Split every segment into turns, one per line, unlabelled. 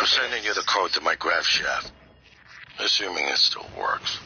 I'm sending you the code to my grav shaft. Assuming it still works.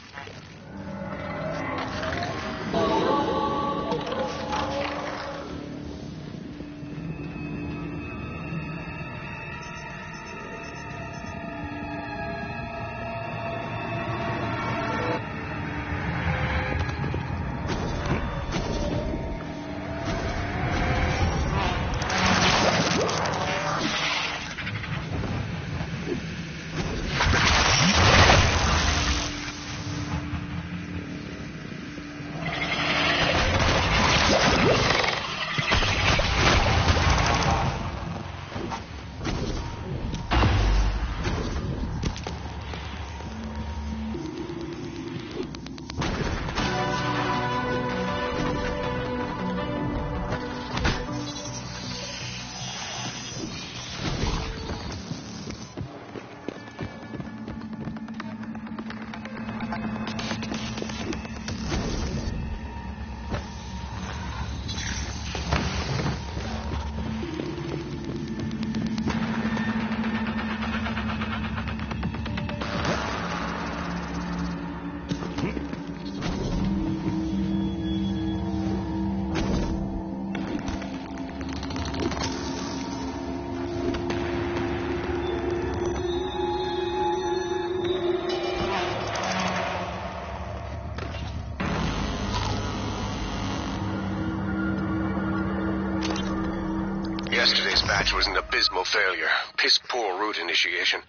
Yesterday's batch was an abysmal failure. Piss-poor route initiation.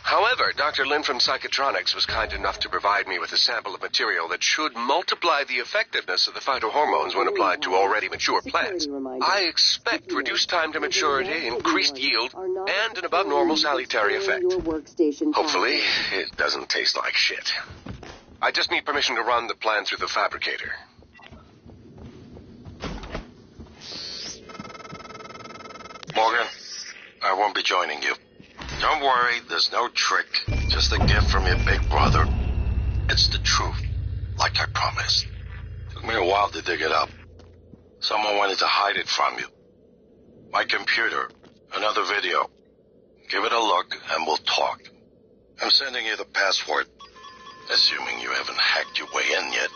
However, Dr. Lin from Psychotronics was kind enough to provide me with a sample of material that should multiply the effectiveness of the phytohormones when applied to already mature plants. I expect reduced time to maturity, increased yield, and an above-normal salutary effect. Hopefully, it doesn't taste like shit. I just need permission to run the plan through the fabricator. Morgan, I won't be joining you. Don't worry, there's no trick. Just a gift from your big brother. It's the truth, like I promised. Took me a while to dig it up. Someone wanted to hide it from you. My computer, another video. Give it a look and we'll talk. I'm sending you the password, assuming you haven't hacked your way in yet.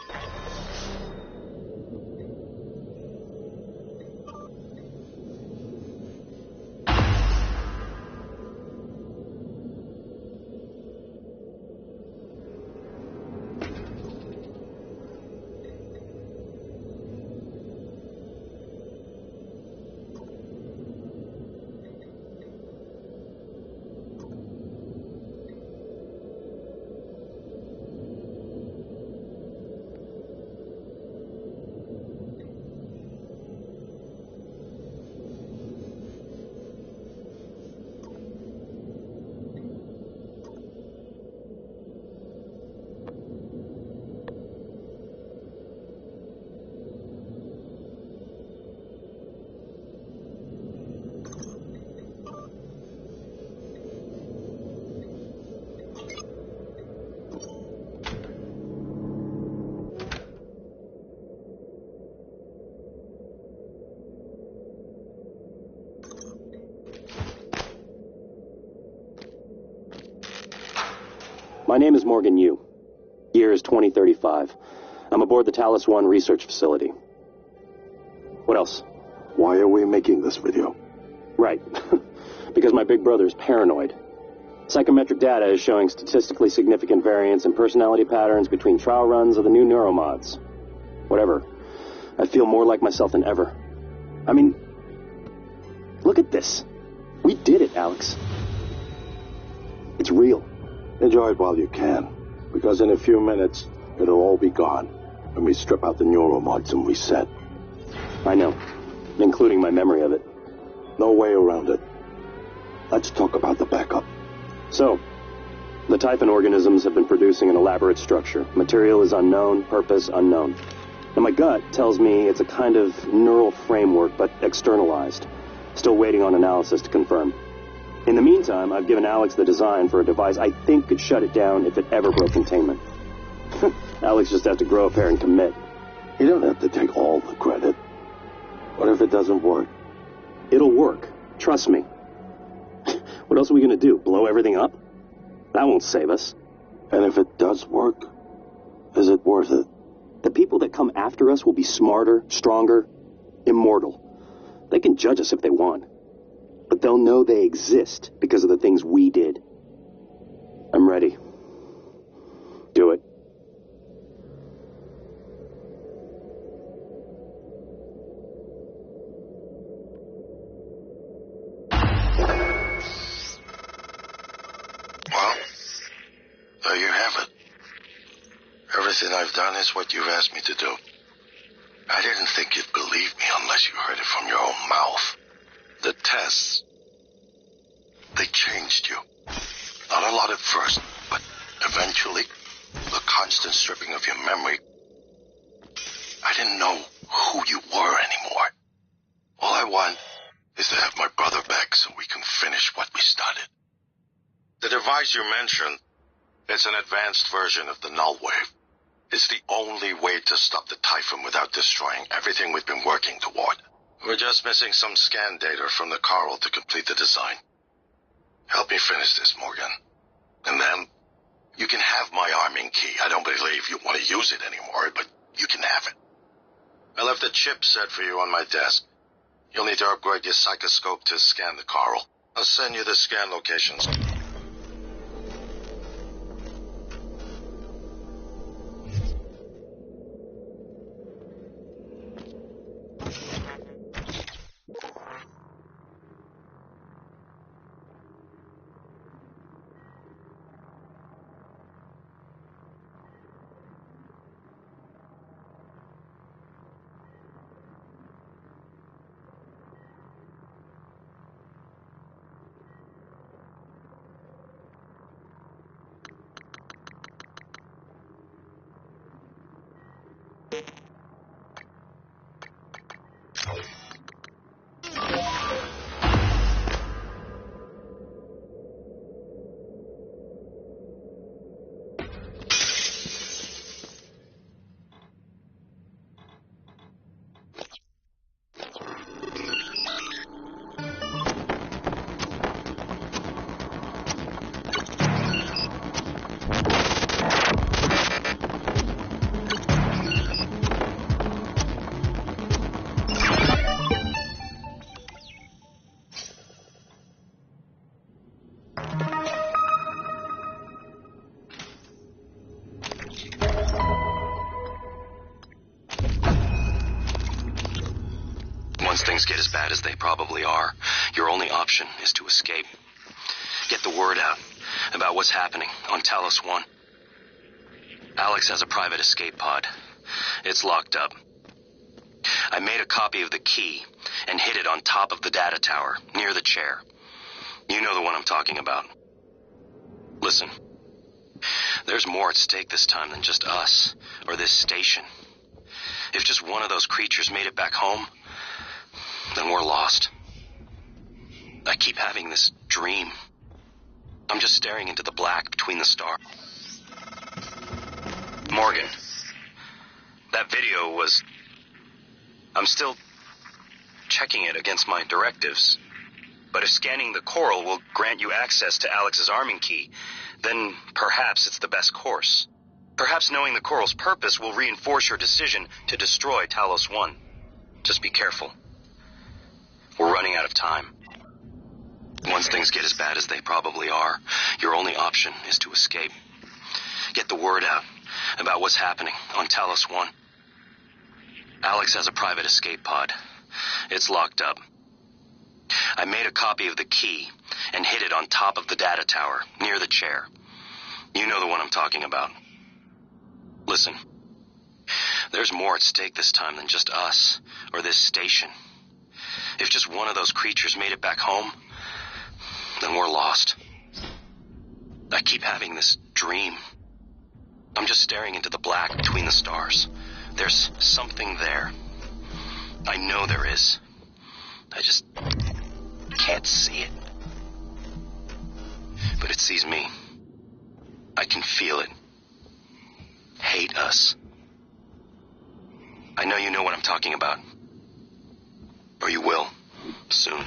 My name is Morgan Yu. Year is 2035. I'm aboard the Talos 1 research facility. What else?
Why are we making this video?
Right. Because my big brother is paranoid. Psychometric data is showing statistically significant variance in personality patterns between trial runs of the new neuromods. Whatever. I feel more like myself than ever. I mean, look at this. We did it, Alex. It's real.
Enjoy it while you can, because in a few minutes, it'll all be gone when we strip out the neuromods and reset.
I know, including my memory of it.
No way around it. Let's talk about the backup.
So, the Typhon organisms have been producing an elaborate structure. Material is unknown, purpose unknown. And my gut tells me it's a kind of neural framework, but externalized. Still waiting on analysis to confirm. In the meantime, I've given Alex the design for a device I think could shut it down if it ever broke containment. Alex just has to grow a pair and commit.
You don't have to take all the credit. What if it doesn't work?
It'll work. Trust me. What else are we gonna do? Blow everything up? That won't save us.
And if it does work, is it worth it?
The people that come after us will be smarter, stronger, immortal. They can judge us if they want. But they'll know they exist because of the things we did. I'm ready. Do it.
Well, there you have it. Everything I've done is what you've asked me to do. I didn't think you'd believe me unless you heard it from your own mouth. The tests, they changed you. Not a lot at first, but eventually, the constant stripping of your memory, I didn't know who you were anymore. All I want is to have my brother back so we can finish what we started. The device you mentioned, it's an advanced version of the null wave. It's the only way to stop the Typhon without destroying everything we've been working toward. We're just missing some scan data from the Coral to complete the design. Help me finish this, Morgan. And then, you can have my arming key. I don't believe you want to use it anymore, but you can have it. I left a chip set for you on my desk. You'll need to upgrade your psychoscope to scan the Coral. I'll send you the scan locations.
Once things get as bad as they probably are, your only option is to escape. Get the word out about what's happening on Talos 1. Alex has a private escape pod. It's locked up. I made a copy of the key and hid it on top of the data tower, near the chair. You know the one I'm talking about. Listen, there's more at stake this time than just us, or this station. If just one of those creatures made it back home, then we're lost. I keep having this dream. I'm just staring into the black between the stars. Morgan, that video was... I'm still checking it against my directives. But if scanning the Coral will grant you access to Alex's arming key, then perhaps it's the best course. Perhaps knowing the Coral's purpose will reinforce your decision to destroy Talos 1. Just be careful. We're running out of time. Once things get as bad as they probably are, your only option is to escape. Get the word out about what's happening on Talos 1. Alex has a private escape pod. It's locked up. I made a copy of the key and hid it on top of the data tower, near the chair. You know the one I'm talking about. Listen, there's more at stake this time than just us, or this station. If just one of those creatures made it back home, then we're lost. I keep having this dream. I'm just staring into the black between the stars. There's something there. I know there is. I just can't see it. But it sees me. I can feel it. Hate us. I know you know what I'm talking about. Or you will, soon.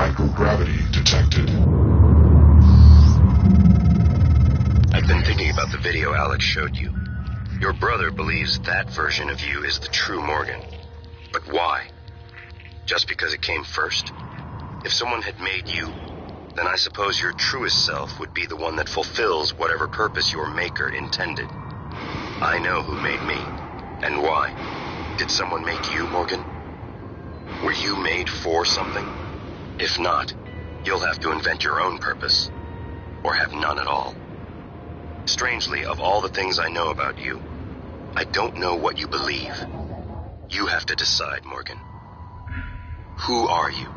microgravity detected.
I've been thinking about the video Alex showed you. Your brother believes that version of you is the true Morgan. But why? Just because it came first? If someone had made you, then I suppose your truest self would be the one that fulfills whatever purpose your maker intended. I know who made me, and why. Did someone make you, Morgan? Were you made for something? If not, you'll have to invent your own purpose, or have none at all. Strangely, of all the things I know about you, I don't know what you believe. You have to decide, Morgan. Who are you?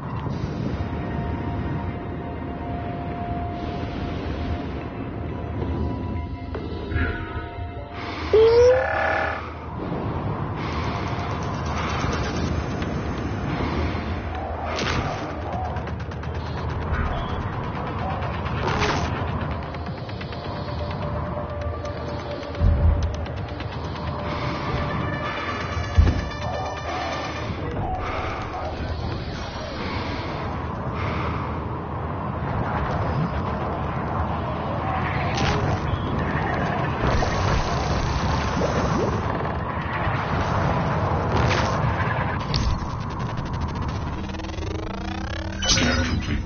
Scan complete.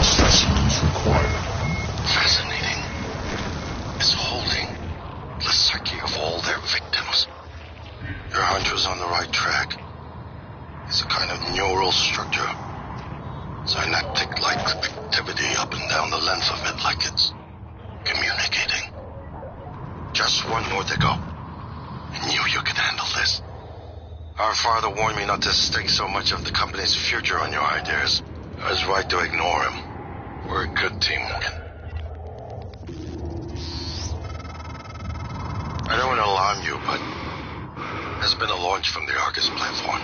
Specimens required.
Fascinating. It's holding the psyche of all their victims. Your hunch was on the right track. It's a kind of neural structure. Synaptic-like activity up and down the length of it, like it's communicating. Just one more to go. I knew you could handle this. Our father warned me not to stake so much of the company's future on your ideas. I was right to ignore him. We're a good team, Morgan. I don't want to alarm you, but there's been a launch from the Argus platform.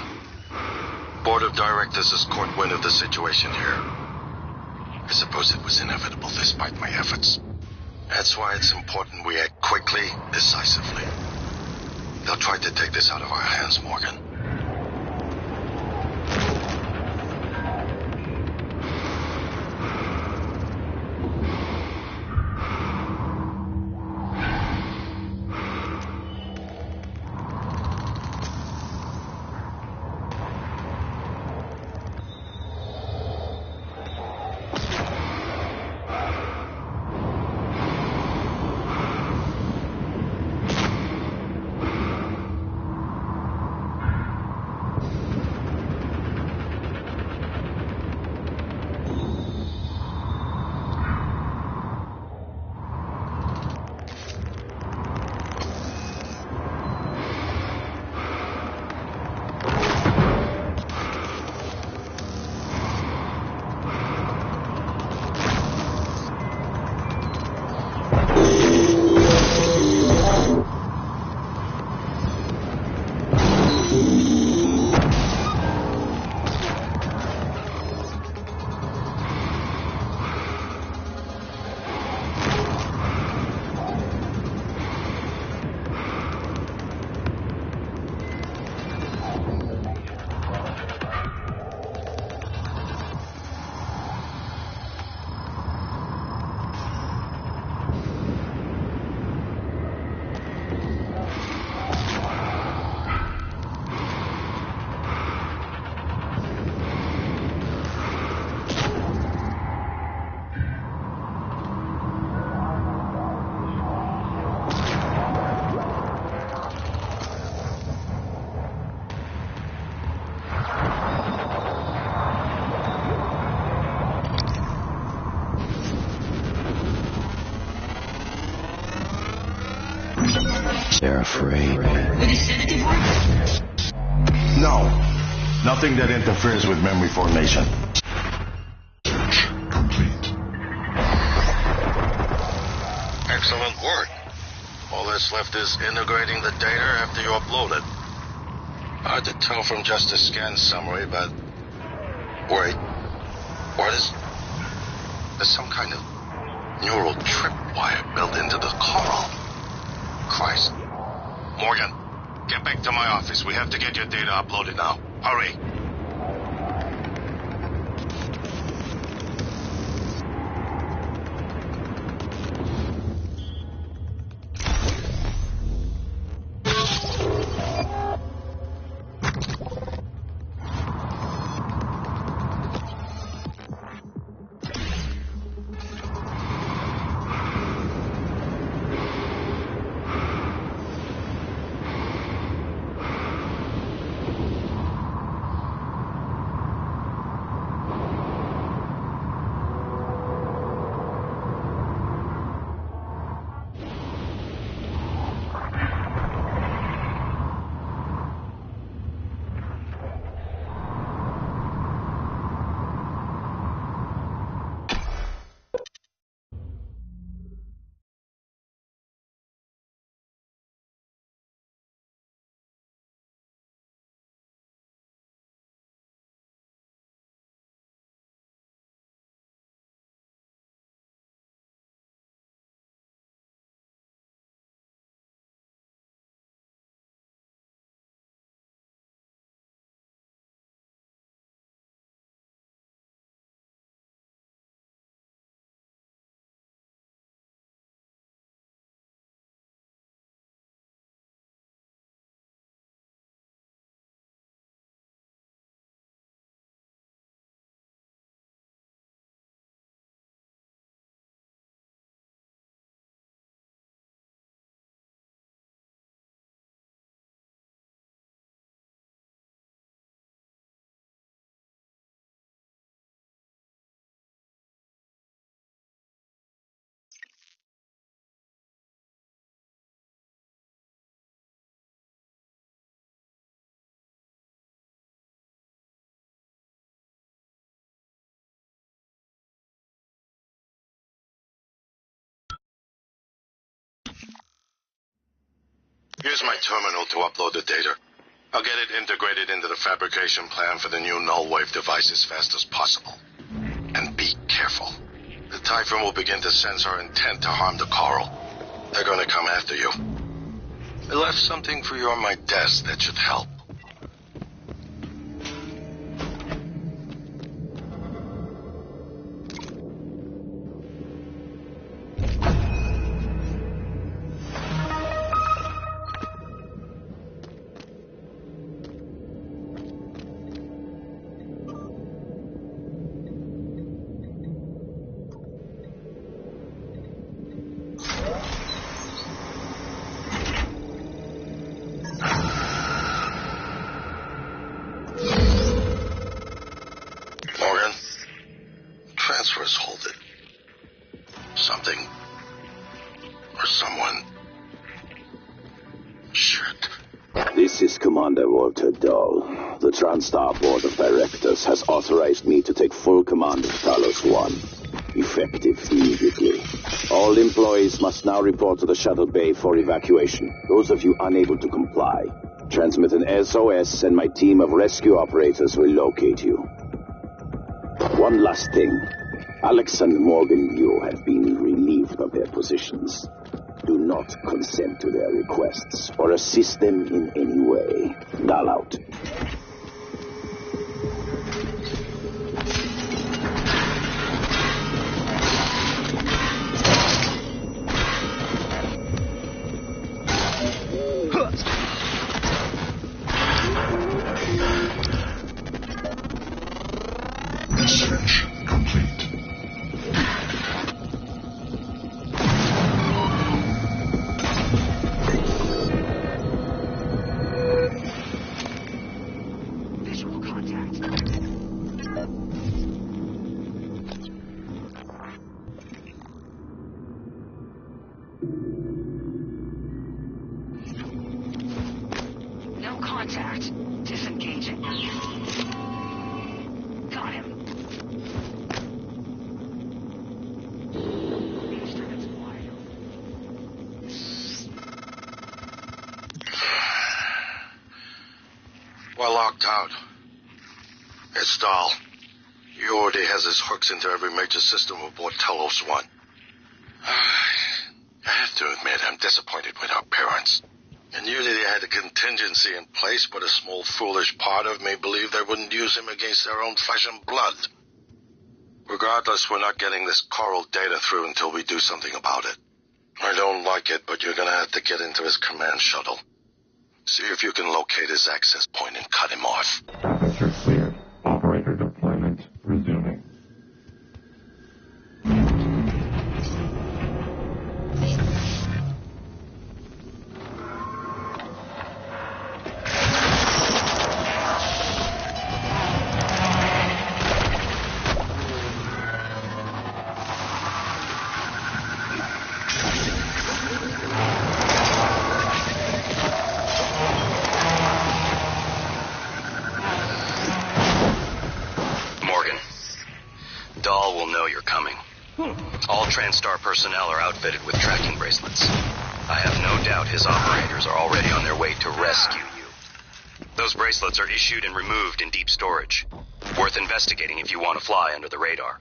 Board of Directors has caught wind of the situation here. I suppose it was inevitable despite my efforts. That's why it's important we act quickly, decisively. They'll try to take this out of our hands, Morgan.
They're afraid.
No. Nothing that interferes with memory formation.
Complete.
Excellent work. All that's left is integrating the data after you upload it. Hard to tell from just a scan summary, but... Wait. What is... There's some kind of neural tripwire built into the coral. Christ. Morgan, get back to my office. We have to get your data uploaded now. Hurry. Use my terminal to upload the data. I'll get it integrated into the fabrication plan for the new null wave device as fast as possible. And be careful. The Typhon will begin to sense our intent to harm the Coral. They're gonna come after you. I left something for you on my desk that should help. Morgan, transfers hold it. Something or someone. Shit.
This is Commander Walter Dahl. The TranStar Board of Directors has authorized me to take full command of Talos 1, effective immediately. All employees must now report to the shuttle bay for evacuation. Those of you unable to comply, transmit an SOS and my team of rescue operators will locate you. One last thing. Alex and Morgan Yu have been relieved of their positions. Do not consent to their requests or assist them in any way. Dahl out.
Research complete.
Visual contact. No contact. Disengaging. Got him. The instrument's wide open.
We're locked out. It's Dahl. He already has his hooks into every major system aboard Talos 1. I have to admit, I'm disappointed with our parents. I knew that they had a contingency in place, but a small foolish part of me believed they wouldn't use him against their own flesh and blood. Regardless, we're not getting this Coral data through until we do something about it. I don't like it, but you're gonna have to get into his command shuttle. See if you can locate his access point and cut him off.
Aperture cleared. Operator deployment resuming.
Morgan, Dahl will know you're coming. All TranStar personnel are outfitted with tracking bracelets. I have no doubt his operators are already on their way to rescue you. Those bracelets are issued and removed in deep storage. Worth investigating if you want to fly under the radar.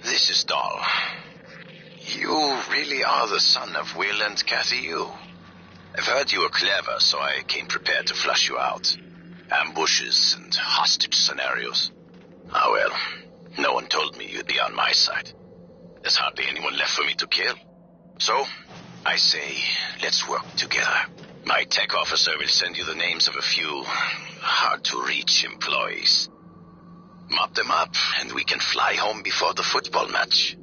This is Dahl. You really are the son of Will and Kathy Yu. I've heard you were clever, so I came prepared to flush you out. Ambushes and hostage scenarios. Ah well, no one told me you'd be on my side. There's hardly anyone left for me to kill. So, I say, let's work together. My tech officer will send you the names of a few hard-to-reach employees. Mop them up, and we can fly home before the football match.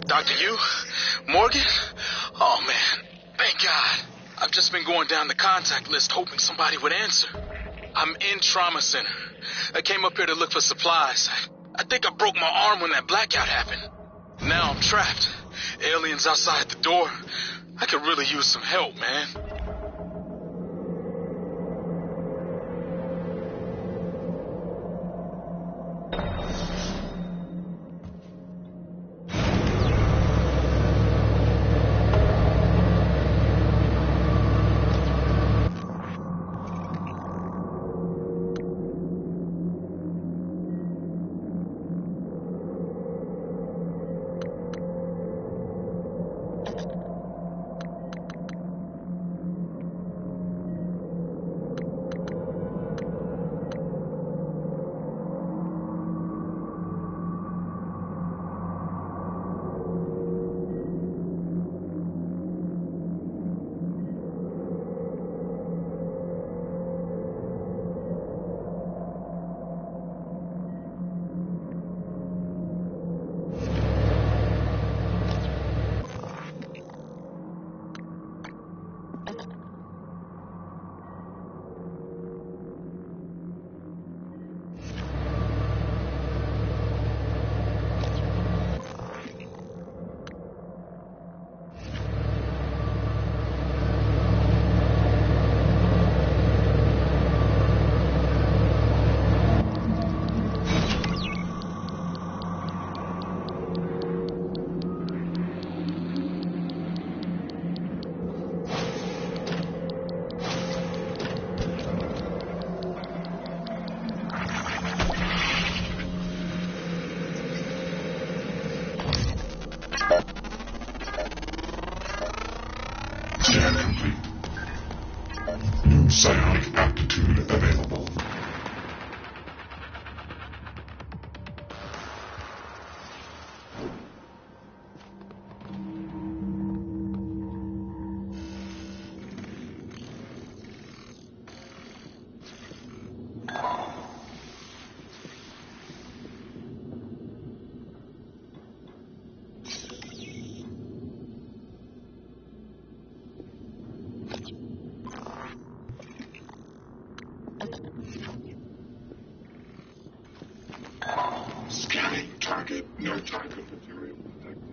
Dr. Yu? Morgan? Oh, man. Thank God. I've just been going down the contact list hoping somebody would answer. I'm in trauma center. I came up here to look for supplies. I think I broke my arm when that blackout happened. Now I'm trapped. Aliens outside the door. I could really use some help, man.
Scan complete. New psionic aptitude available. Scanning target. No target material detected.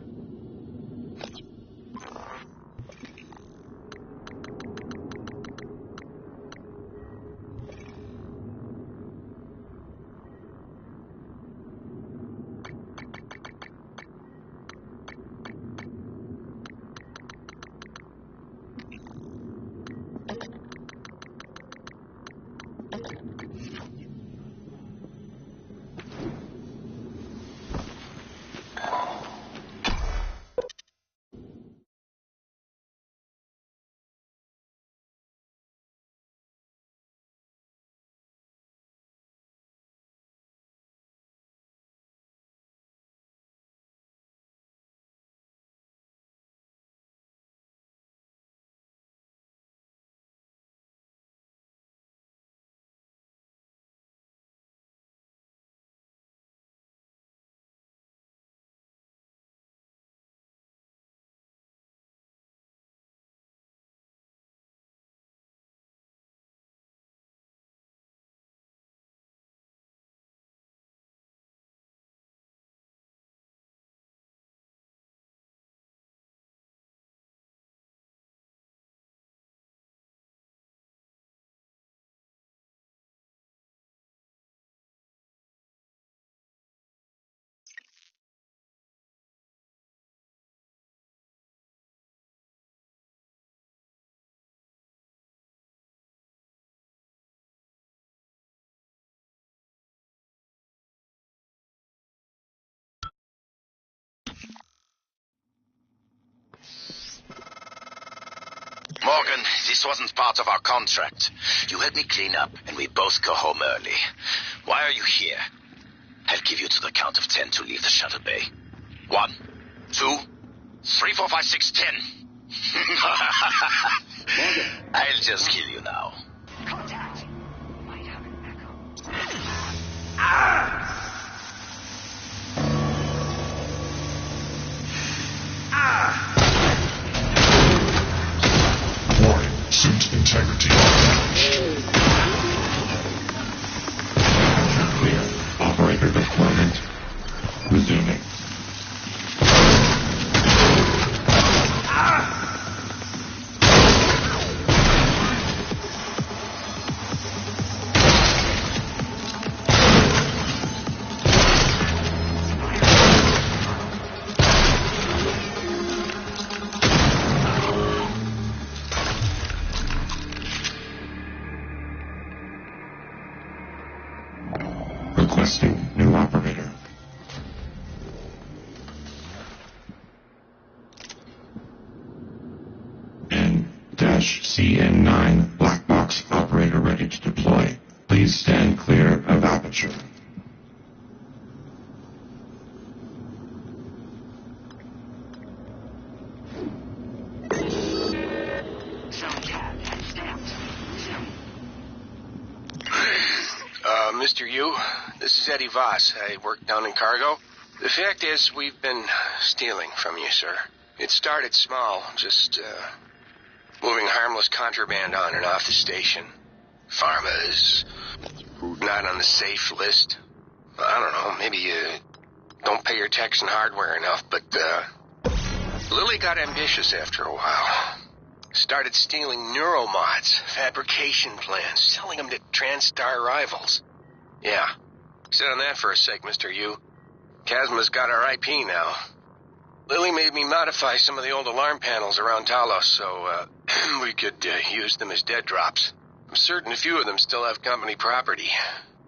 Morgan, this wasn't part of our contract. You helped me clean up, and we both go home early. Why are you here? I'll give you to the count of 10 to leave the shuttle bay. 1, 2, 3, 4, 5, 6, 10. I'll just kill you now.
Contact. Might have an echo.
Warning, suit integrity damaged. You're clear. Operator deployment resuming. Requesting new operator. N-CN9 black box operator ready to deploy. Please stand clear of aperture.
Zone tab and stamped. Zoom.
Mr. Yu, this is Eddie Voss. I work down in cargo. The fact is, we've been stealing from you, sir. It started small, just, moving harmless contraband on and off the station. Farmers not on the safe list. I don't know, maybe you don't pay your tax and hardware enough, but, Lily got ambitious after a while. Started stealing neuromods, fabrication plans, selling them to TranStar rivals. Yeah. Sit on that for a sec, Mr. Yu. Kazma's got our IP now. Lily made me modify some of the old alarm panels around Talos so, we could use them as dead drops. I'm certain a few of them still have company property.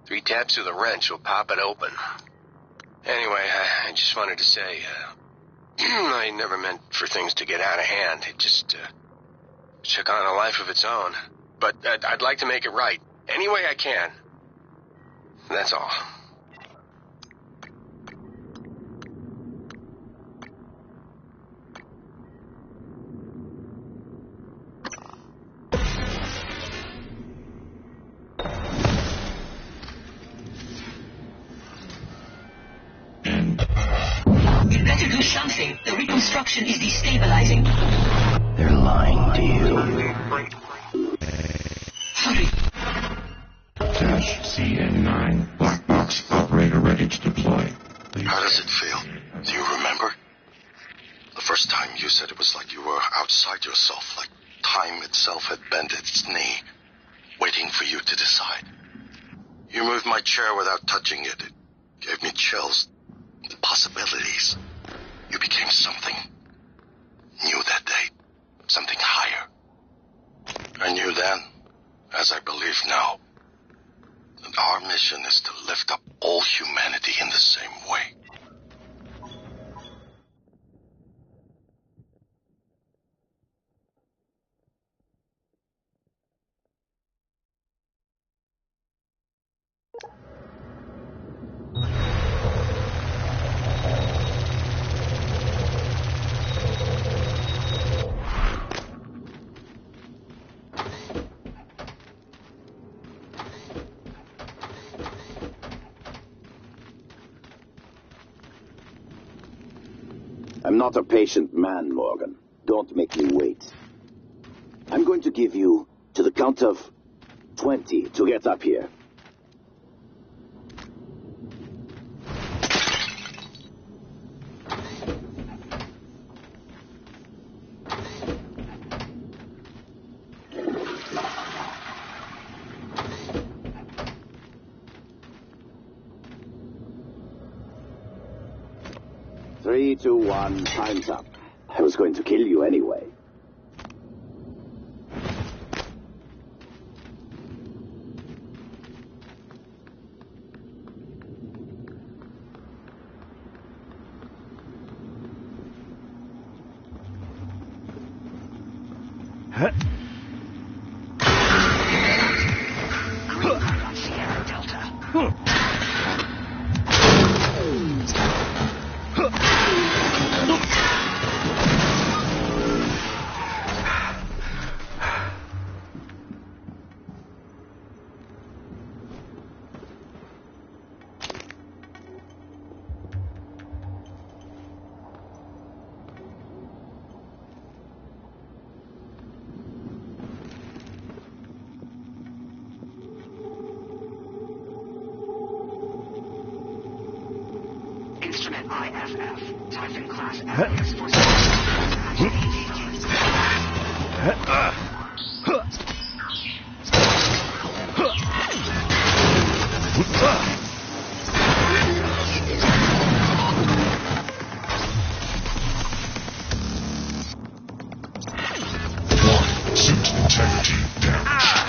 3 taps of the wrench will pop it open. Anyway, I just wanted to say, I never meant for things to get out of hand. It just, took on a life of its own. But I'd like to make it right. Any way I can. That's all.
You better do something. The reconstruction is destabilizing.
They're lying to you.
Hurry.
CN9 black box operator ready to deploy. Please.
How does it feel? Do you remember? The first time you said it was like you were outside yourself, like time itself had bent its knee, waiting for you to decide. You moved my chair without touching it. It gave me chills. The possibilities. You became something new that day. Something higher. I knew then, as I believe now, that our mission is to lift up all humanity in the same way.
I'm not a patient man, Morgan. Don't make me wait. I'm going to give you to the count of 20 to get up here. Three, two, one, time's up. I was going to kill you anyway.
Green light on Sierra Delta. Instrument IFF, Typhon class alias for
Suit integrity damaged.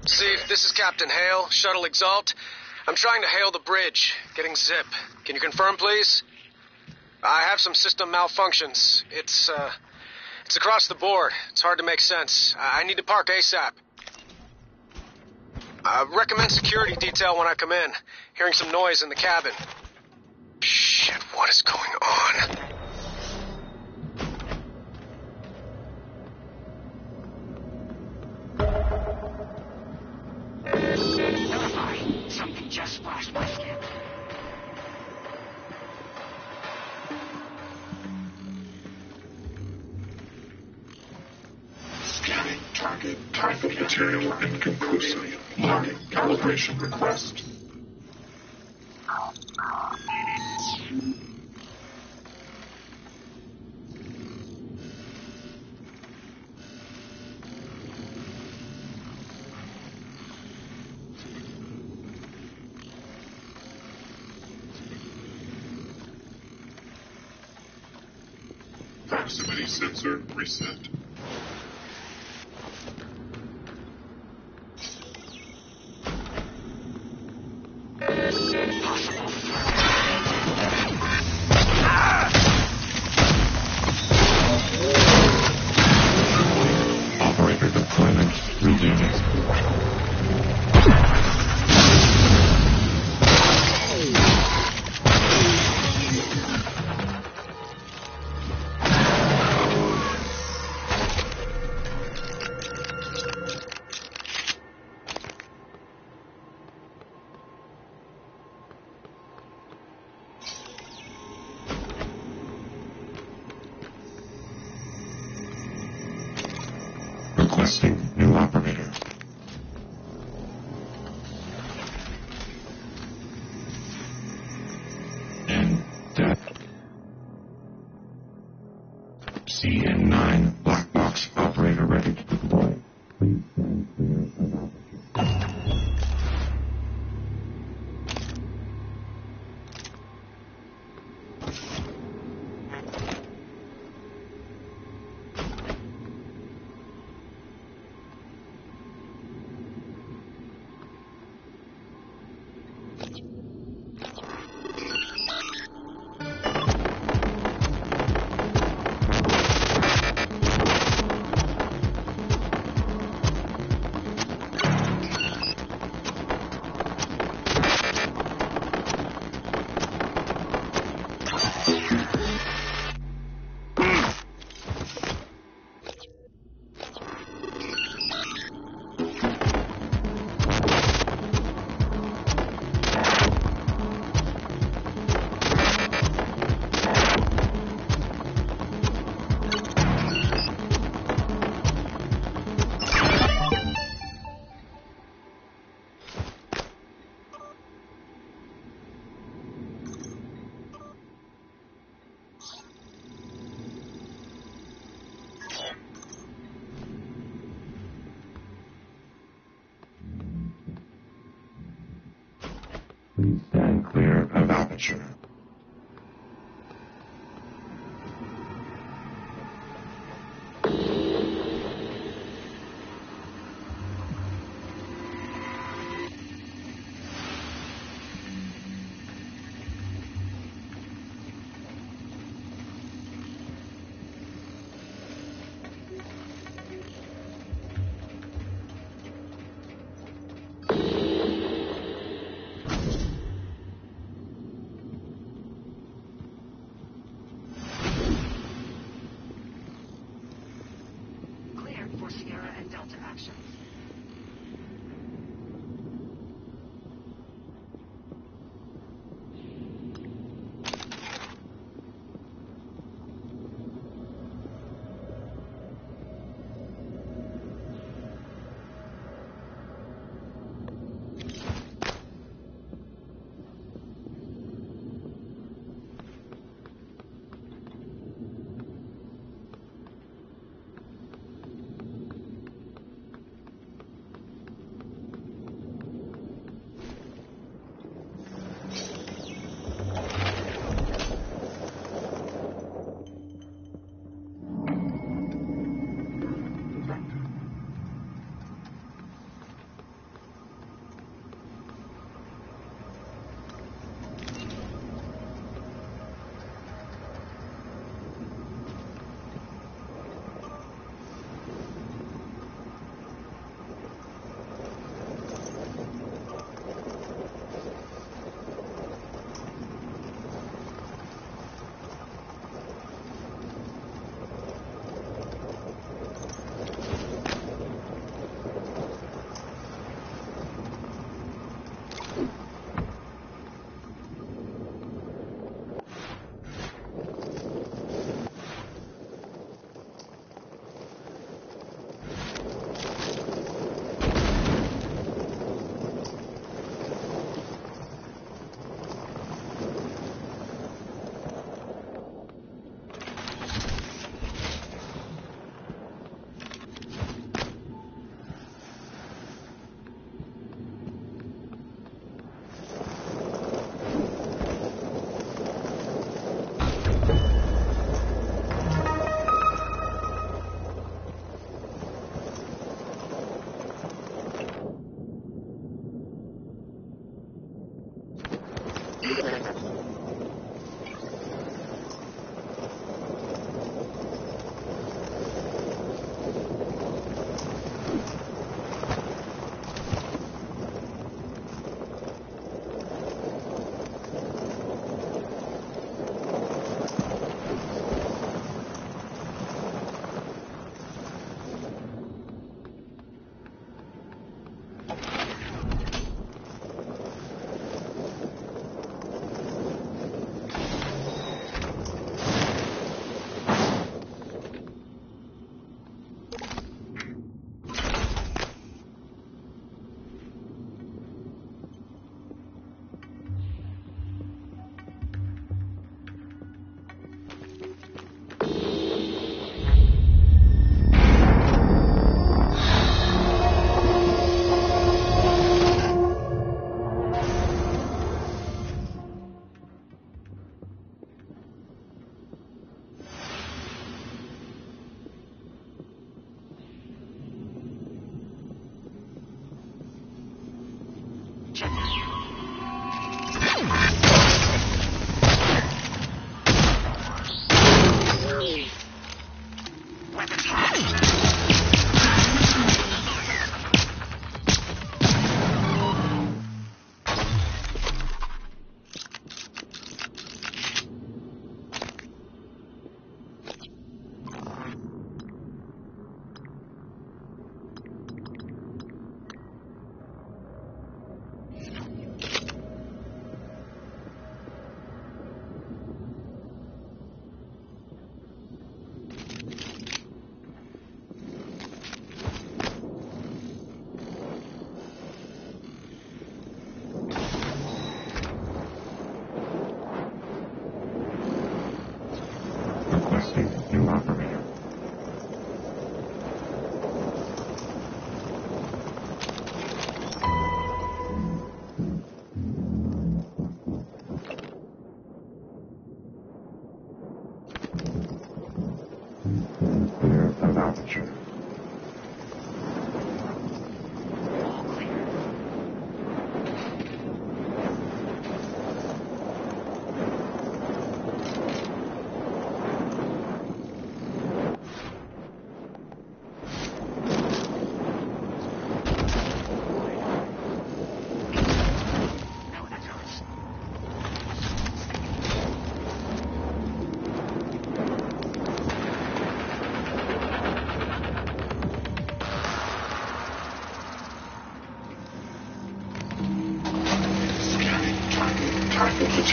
Steve, this is Captain Hale, Shuttle Exalt. I'm trying to hail the bridge, getting zip. Can you confirm, please? I have some system malfunctions. It's across the board. It's hard to make sense. I need to park ASAP. Recommend security detail when I come in. Hearing some noise in the cabin. Shit, what is going on?
Notify. Something just splashed my skin.
Scanning target. Typhon material inconclusive. Logging calibration request. Proximity sensor reset. Operator deployment resuming. Requesting new operator. In depth. CN9 black box operator ready to deploy. Please stand clear of altitude. Please stand clear of aperture.
Clear for Sierra and Delta actions.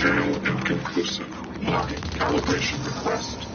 Material inconclusive. Locking calibration request.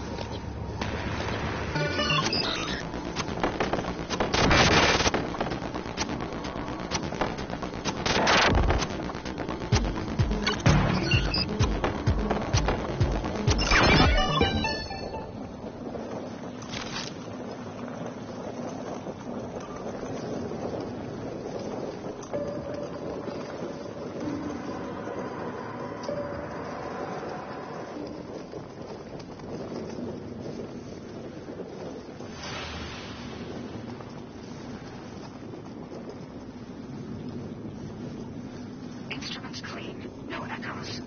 Instruments clean. No echoes.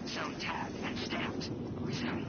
Zone tagged and stamped. Resume.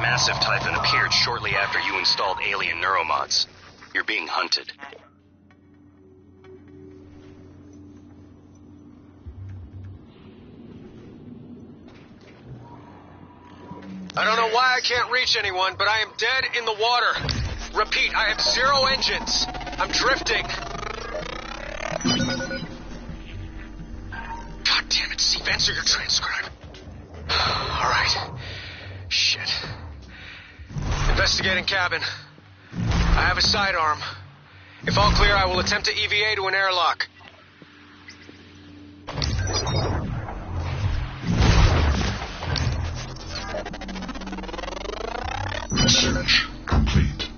Massive Typhon appeared shortly after you installed alien neuromods. You're being hunted.
I don't know why I can't reach anyone, but I am dead in the water. Repeat, I have 0 engines. I'm drifting. God damn it, Steve, answer your transcribe. All right. Shit. Investigating cabin. I have a sidearm. If all clear, I will attempt to EVA to an airlock.
Research complete.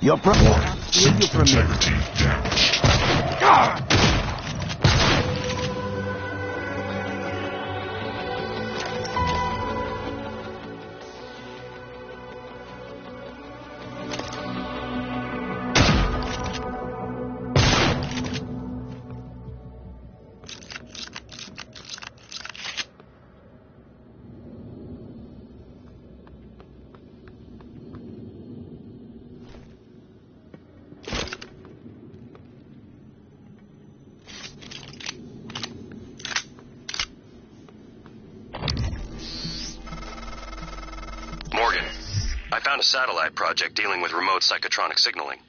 Your
System integrity damaged.
Morgan, I found a satellite project dealing with remote psychotronic signaling.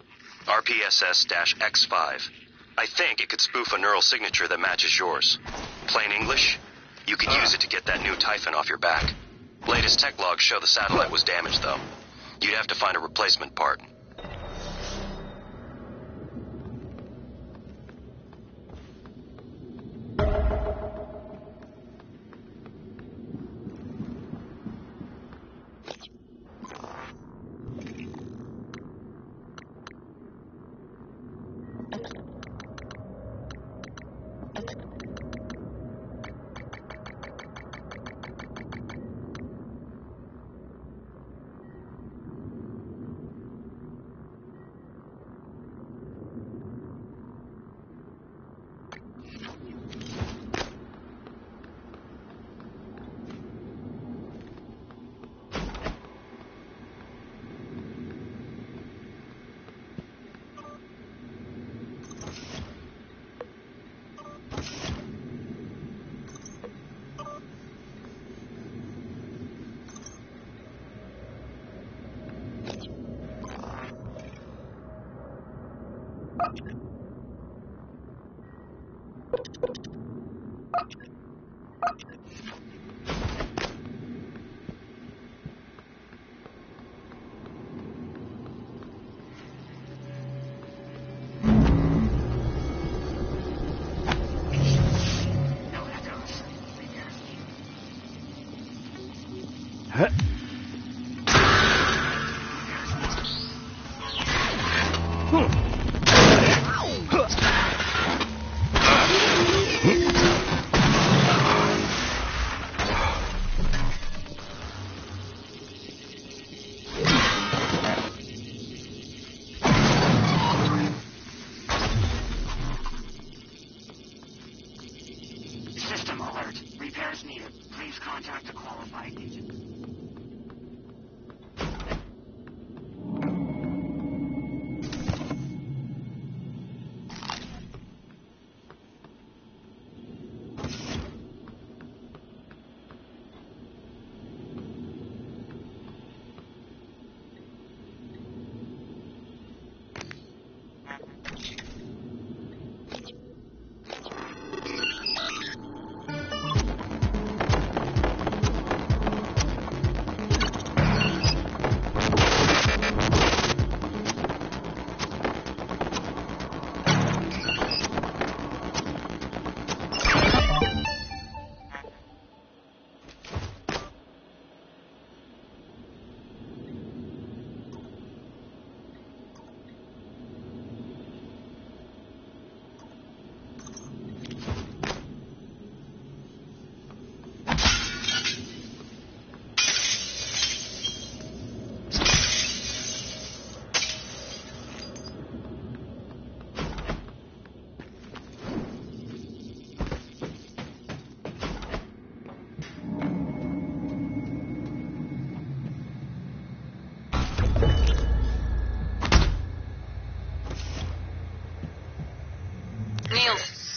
RPSS-X5. I think it could spoof a neural signature that matches yours. Plain English? You could use it to get that new Typhon off your back. Latest tech logs show the satellite was damaged, though. You'd have to find a replacement part.
System alert. Repairs needed. Please contact a qualified agent.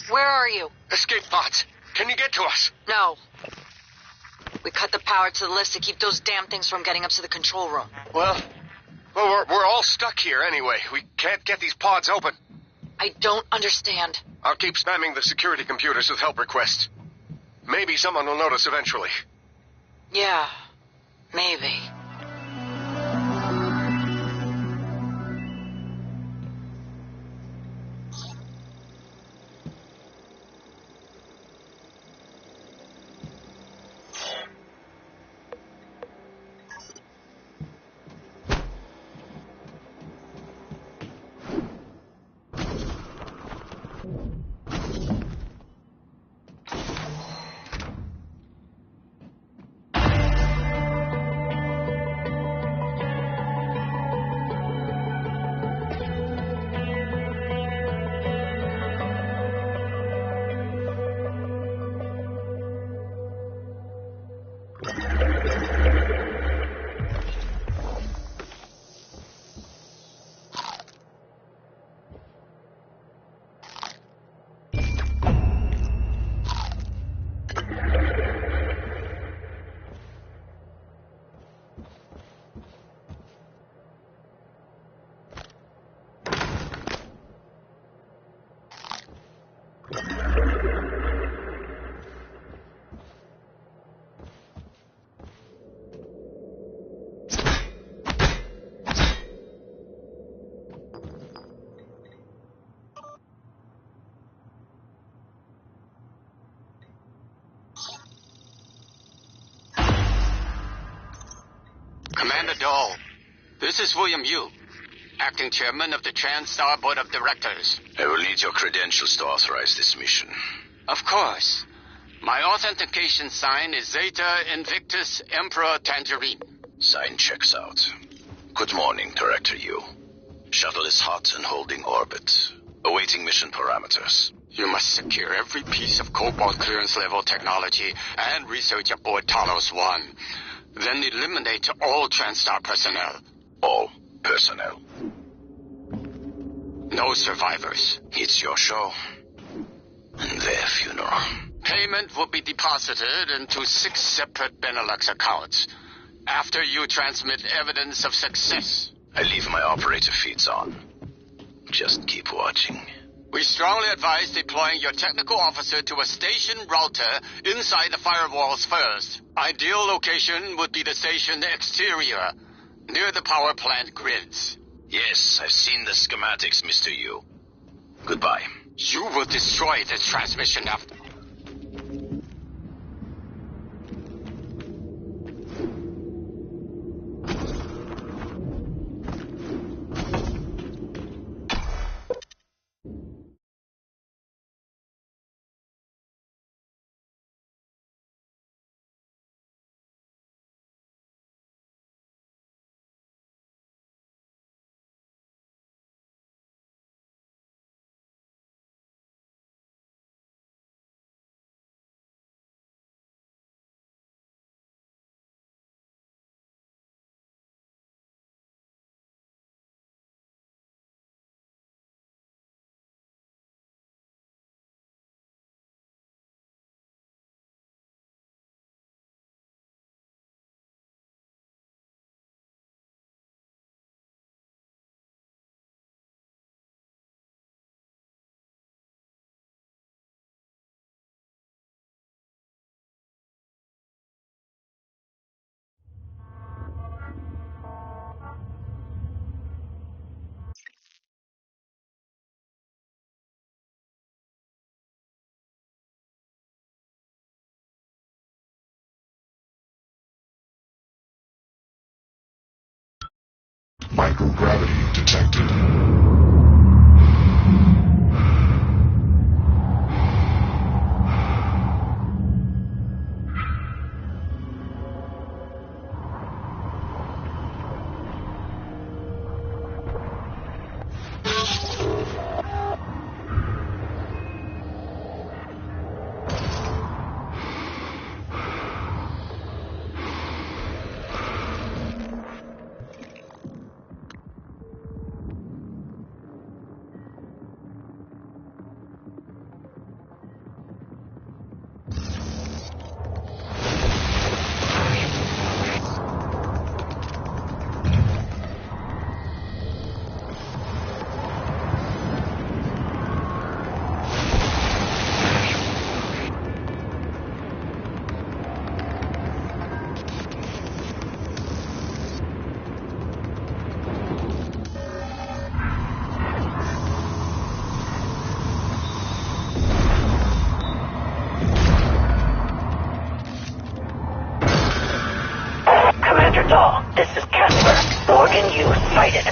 Where are you?
Escape pods. Can you get to us?
No. We cut the power to the lift to keep those damn things from getting up to the control room.
Well, we're all stuck here anyway. We can't get these pods open.
I don't understand.
I'll keep spamming the security computers with help requests. Maybe someone will notice eventually.
Yeah, maybe.
Commander Dahl, this is William Yu, acting chairman of the TranStar Board of Directors.
I will need your credentials to authorize this mission.
Of course. My authentication sign is Zeta Invictus Emperor Tangerine.
Sign checks out. Good morning, Director Yu. Shuttle is hot and holding orbit. Awaiting mission parameters.
You must secure every piece of Cobalt clearance level technology and research aboard Talos 1. Then eliminate all TranStar personnel.
All personnel.
No survivors.
It's your show. And their funeral.
Payment will be deposited into 6 separate Benelux accounts. After you transmit evidence of success.
I leave my operator feeds on. Just keep watching.
We strongly advise deploying your technical officer to a station router inside the firewalls first. Ideal location would be the station exterior, near the power plant grids.
Yes, I've seen the schematics, Mr. Yu. Goodbye.
You will destroy this transmission after...
Microgravity detected.
This is Casper. Morgan, you sighted.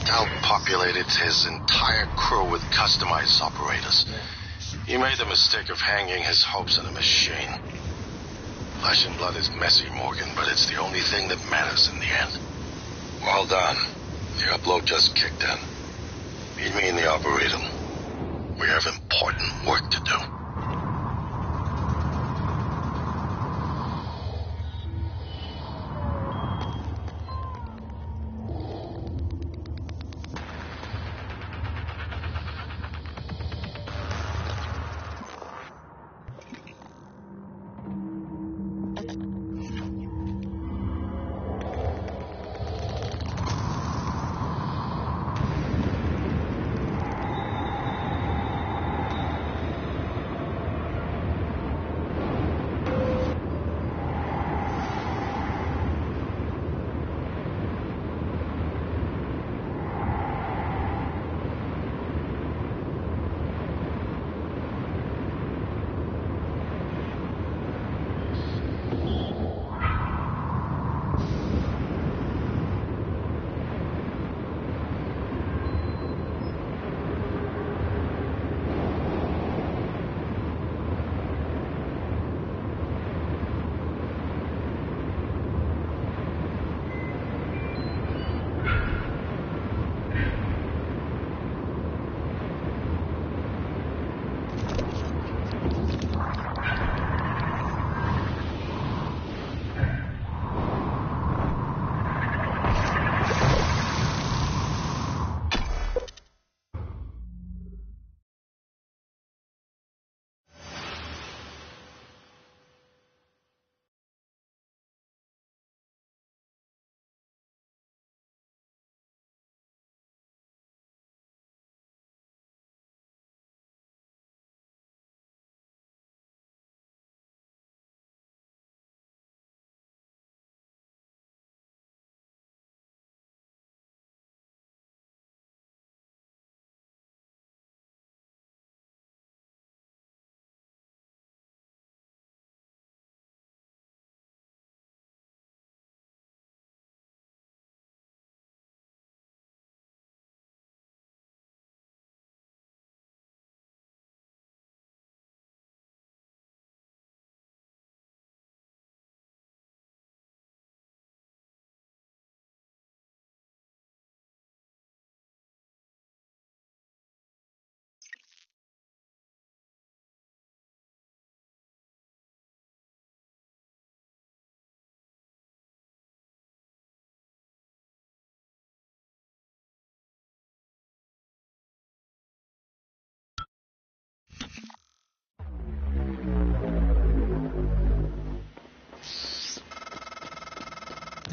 Dal populated his entire crew with customized operators. He made the mistake of hanging his hopes on a machine. Flesh and blood is messy, Morgan, but it's the only thing that matters in the end. Well done. The upload just kicked in. Meet me in the operator room. We have important work to do.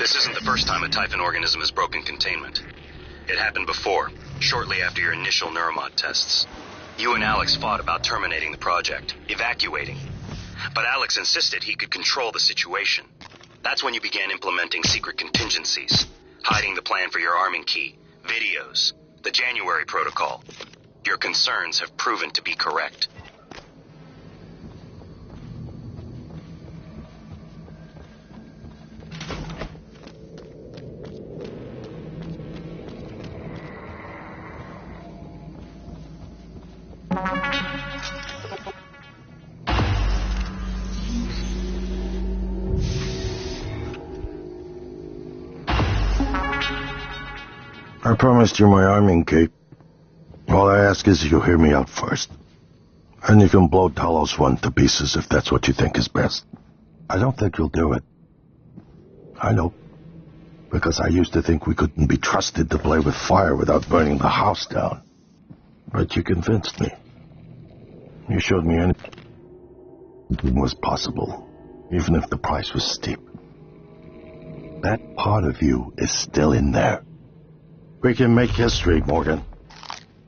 This isn't the first time a Typhon organism has broken containment. It happened before, shortly after your initial neuromod tests. You and Alex fought about terminating the project, evacuating. But Alex insisted he could control the situation. That's when you began implementing secret contingencies, hiding the plan for your arming key, videos, the January protocol. Your concerns have proven to be correct.
I promised you my arming key. All I ask is you hear me out first. And you can blow Talos 1 to pieces if that's what you think is best. I don't think you'll do it. I know. Because I used to think we couldn't be trusted to play with fire without burning the house down. But you convinced me. You showed me anything was possible, even if the price was steep. That part of you is still in there. We can make history, Morgan.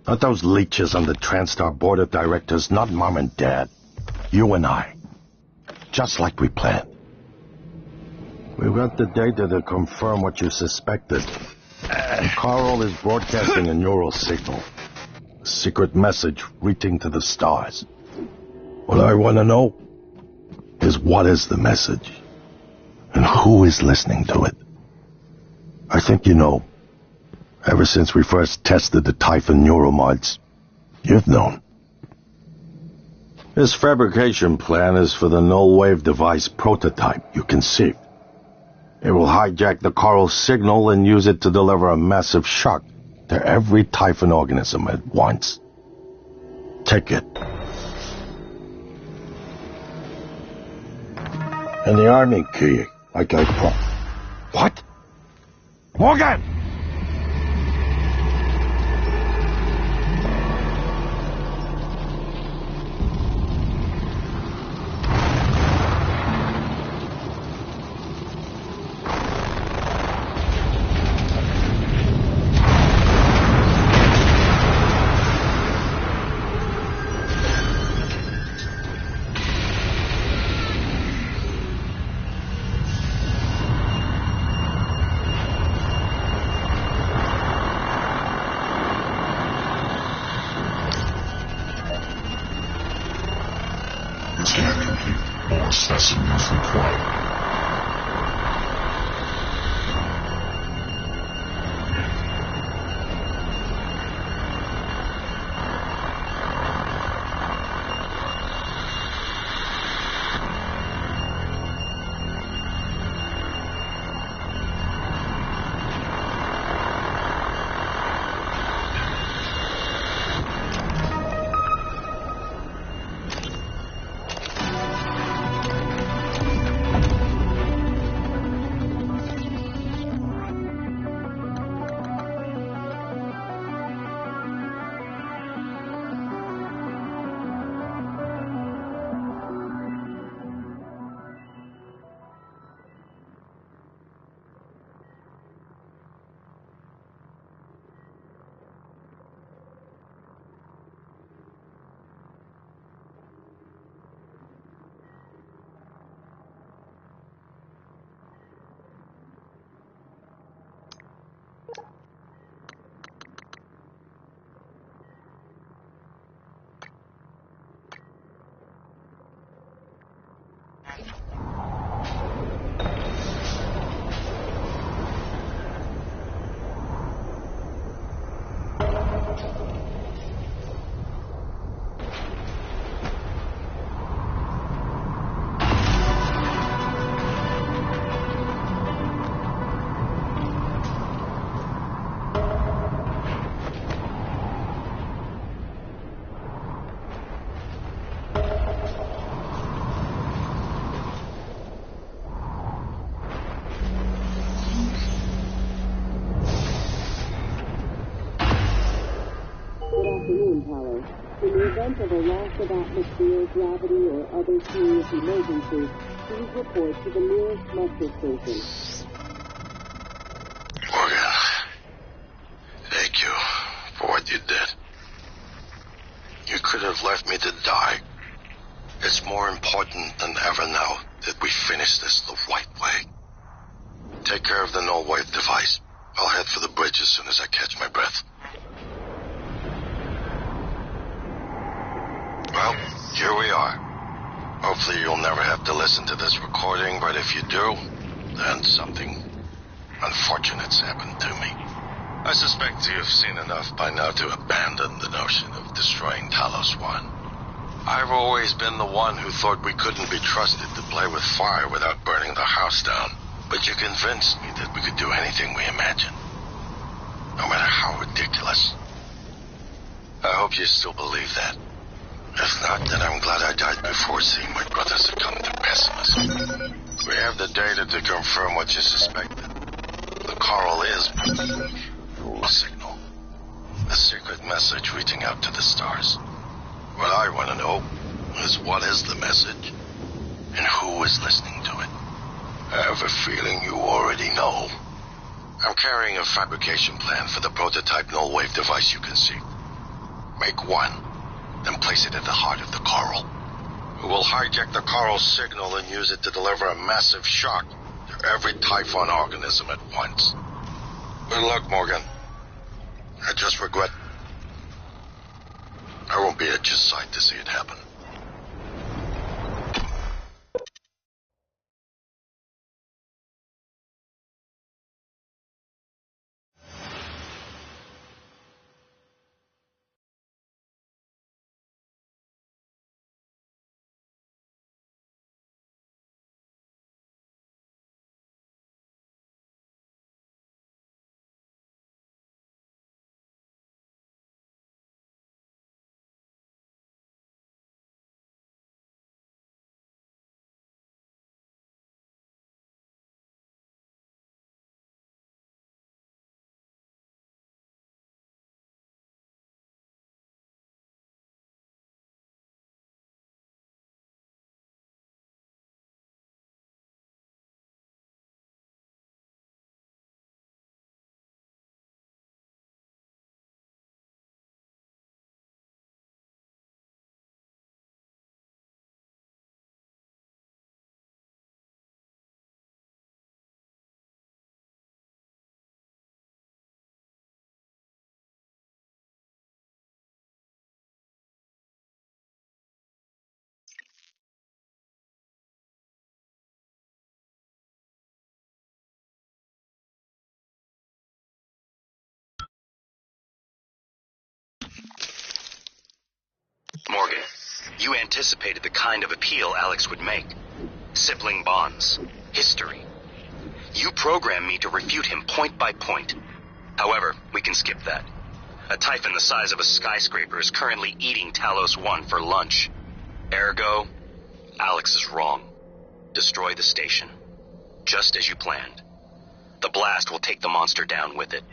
Not those leeches on the TranStar board of directors, not Mom and Dad. You and I. Just like we planned. We've got the data to confirm what you suspected. Carl is broadcasting a neural signal. A secret message reaching to the stars. What I want to know is what is the message? And who is listening to it? I think you know. Ever since we first tested the Typhon neuromods, you've known. This fabrication plan is for the null-wave device prototype you conceived. It will hijack the Carl signal and use it to deliver a massive shock to every Typhon organism at once. Take it. And the army key, like I What? Morgan!
Specimens required.
In the event of a loss of atmosphere, gravity, or other serious emergency, please report to the nearest muster station.
you did. You could have left me to die. It's more important than ever now that we finish this the right way. Take care of the null wave device. I'll head for the bridge as soon as I catch my breath. Well, here we are. Hopefully you'll never have to listen to this recording, but if you do, then something unfortunate's happened to me. I suspect you've seen enough by now to abandon the notion of destroying Talos 1. I've always been the one who thought we couldn't be trusted to play with fire without burning the house down. But you convinced me that we could do anything we imagined. No matter how ridiculous. I hope you still believe that. If not, then I'm glad I died before seeing my brother succumb to pessimism. We have the data to confirm what you suspected. The coral is a signal. A secret message reaching out to the stars. What I want to know is what is the message and who is listening to it. I have a feeling you already know. I'm carrying a fabrication plan for the prototype null wave device you conceived. Make one, then place it at the heart of the coral. We will hijack the coral's signal and use it to deliver a massive shock to every Typhon organism at once. Good luck, Morgan. I just regret I won't be at your side to see it happen.
Morgan, you anticipated the kind of appeal Alex would make. Sibling bonds. History. You programmed me to refute him point by point. However, we can skip that. A Typhon the size of a skyscraper is currently eating Talos 1 for lunch. Ergo, Alex is wrong. Destroy the station. Just as you planned. The blast will take the monster down with it.